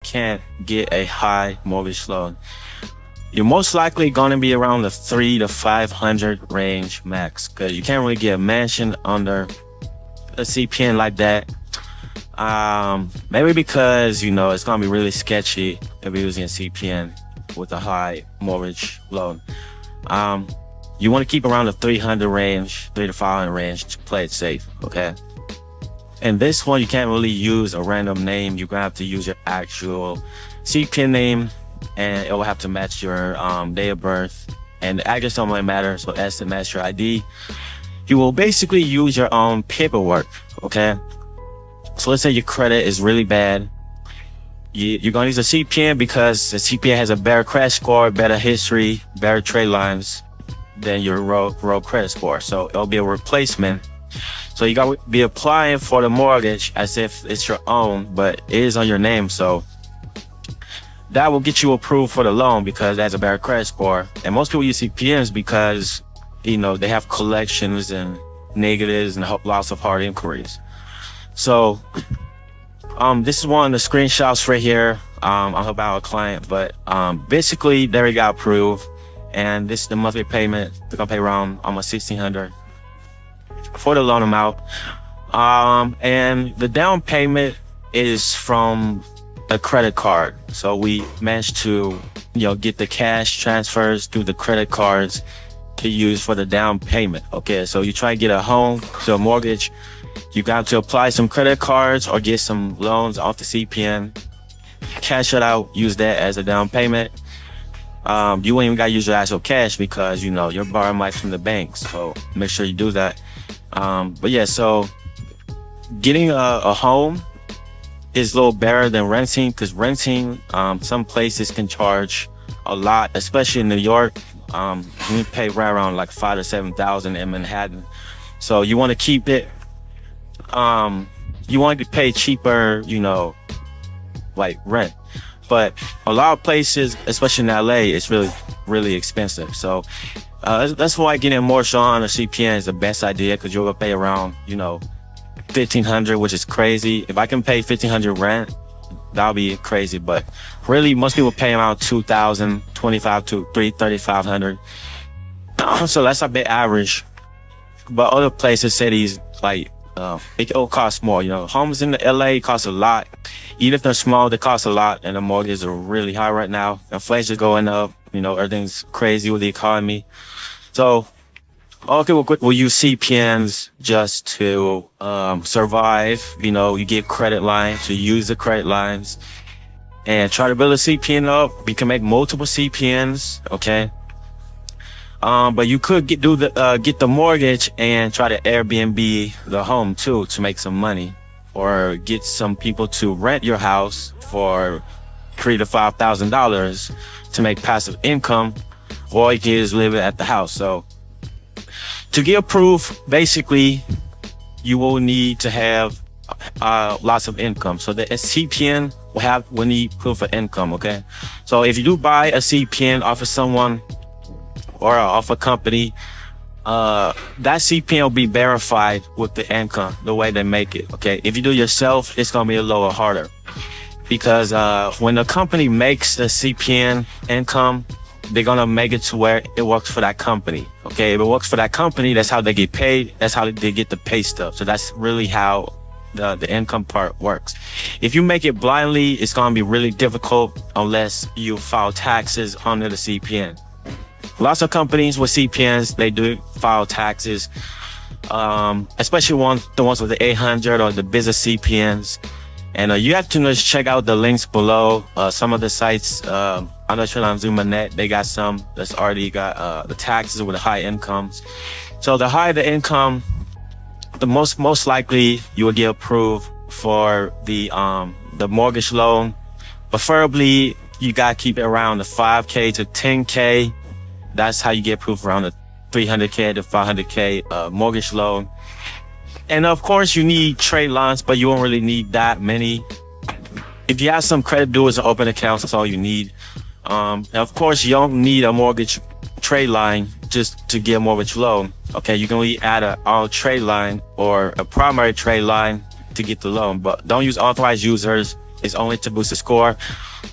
can't get a high mortgage loan. You're most likely going to be around the 300 to 500 range max, because you can't really get a mansion under a CPN like that. Maybe because, it's going to be really sketchy if you're using a CPN with a high mortgage loan. You want to keep around the 300 range, 300 to 500 range to play it safe, okay? And this one, you can't really use a random name. You're going to have to use your actual CPN name, and it will have to match your date of birth. And the address don't really matter, so it has to match your ID. You will basically use your own paperwork, okay? So let's say your credit is really bad. You're going to use a CPN because the CPN has a better credit score, better history, better trade lines than your raw credit score. So it'll be a replacement. So you got to be applying for the mortgage as if it's your own, but it is on your name. So that will get you approved for the loan because it has a better credit score. And most people use CPNs because, they have collections and negatives and lots of hard inquiries. So this is one of the screenshots right here. I'll help out a client, but basically they already got approved, and this is the monthly payment. They're gonna pay around almost $1,600 for the loan amount. And the down payment is from a credit card. So we managed to, get the cash transfers through the credit cards to use for the down payment. Okay, so you try to get a home, so a mortgage, you got to apply some credit cards or get some loans off the CPN, cash it out, use that as a down payment. You won't even got to use your actual cash because, you're borrowing money from the bank. So make sure you do that. But yeah, so getting a home is a little better than renting, because renting, some places can charge a lot, especially in New York. You pay right around like $5,000 to $7,000 in Manhattan. So you want to keep it. You want to pay cheaper, like rent. But a lot of places, especially in LA, it's really, really expensive. So that's why getting a mortgage on a CPN is the best idea, because you're gonna pay around, $1,500, which is crazy. If I can pay $1,500 rent, that'll be crazy. But really, most people pay around $2,000, $2,500 to $3,500. So that's a bit average. But other places, cities, like it'll cost more. Homes in the LA cost a lot. Even if they're small, they cost a lot, and the mortgages are really high right now. Inflation's going up. Everything's crazy with the economy. So, okay, we'll use CPNs just to survive. You get credit lines, you use the credit lines, and try to build a CPN up. We can make multiple CPNs, okay? But you could get the mortgage and try to Airbnb the home too to make some money, or get some people to rent your house for $3,000 to $5,000 to make passive income, or you can just live at the house. So to get approved, basically, you will need to have lots of income. So the CPN will need proof of income. Okay, so if you do buy a CPN off of someone or off a company, that CPN will be verified with the income, the way they make it. Okay, if you do it yourself, it's gonna be a little harder, because when the company makes the CPN income, they're gonna make it to where it works for that company. Okay, if it works for that company, that's how they get paid. That's how they get the pay stuff. So that's really how the income part works. If you make it blindly, it's gonna be really difficult unless you file taxes under the CPN. Lots of companies with CPNs, they do file taxes, especially the ones with the 800 or the business CPNs. And you have to just check out the links below. Some of the sites, I'm not sure on ZumaNet, they got some that's already got the taxes with the high incomes. So the higher the income, the most likely you will get approved for the mortgage loan. Preferably, you gotta keep it around the 5K to 10K. That's how you get approved around the 300K to 500K mortgage loan. And of course, you need trade lines, but you won't really need that many. If you have some credit bureaus or open accounts, that's all you need. And of course, you don't need a mortgage trade line just to get a mortgage loan. Okay, you can only add a auto trade line or a primary trade line to get the loan, but don't use authorized users It's only to boost the score.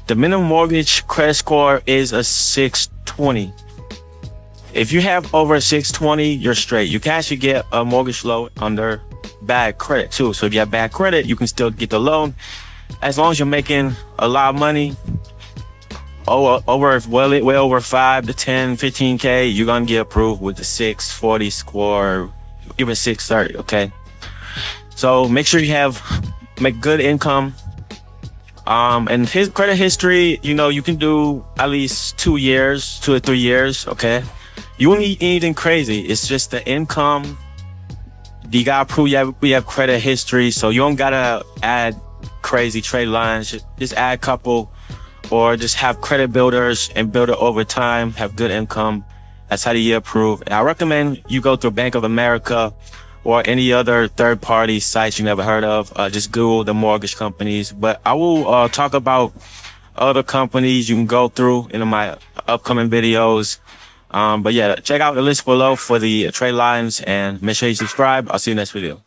The minimum mortgage credit score is a 620. If you have over a 620, you're straight. You can actually get a mortgage loan under bad credit too. So if you have bad credit, you can still get the loan. As long as you're making a lot of money, well over 5 to 10, 15K, you're gonna get approved with the 640 score, even 630, okay? So make sure you make good income. And his credit history, you can do at least 2 to 3 years, okay? You won't need anything crazy. It's just the income. You gotta prove we have credit history, so you don't gotta add crazy trade lines. Just add a couple, or just have credit builders and build it over time, have good income. That's how you get approved. And I recommend you go through Bank of America or any other third-party sites you never heard of. Just Google the mortgage companies. But I will talk about other companies you can go through in my upcoming videos. But yeah, check out the list below for the trade lines and make sure you subscribe. I'll see you next video.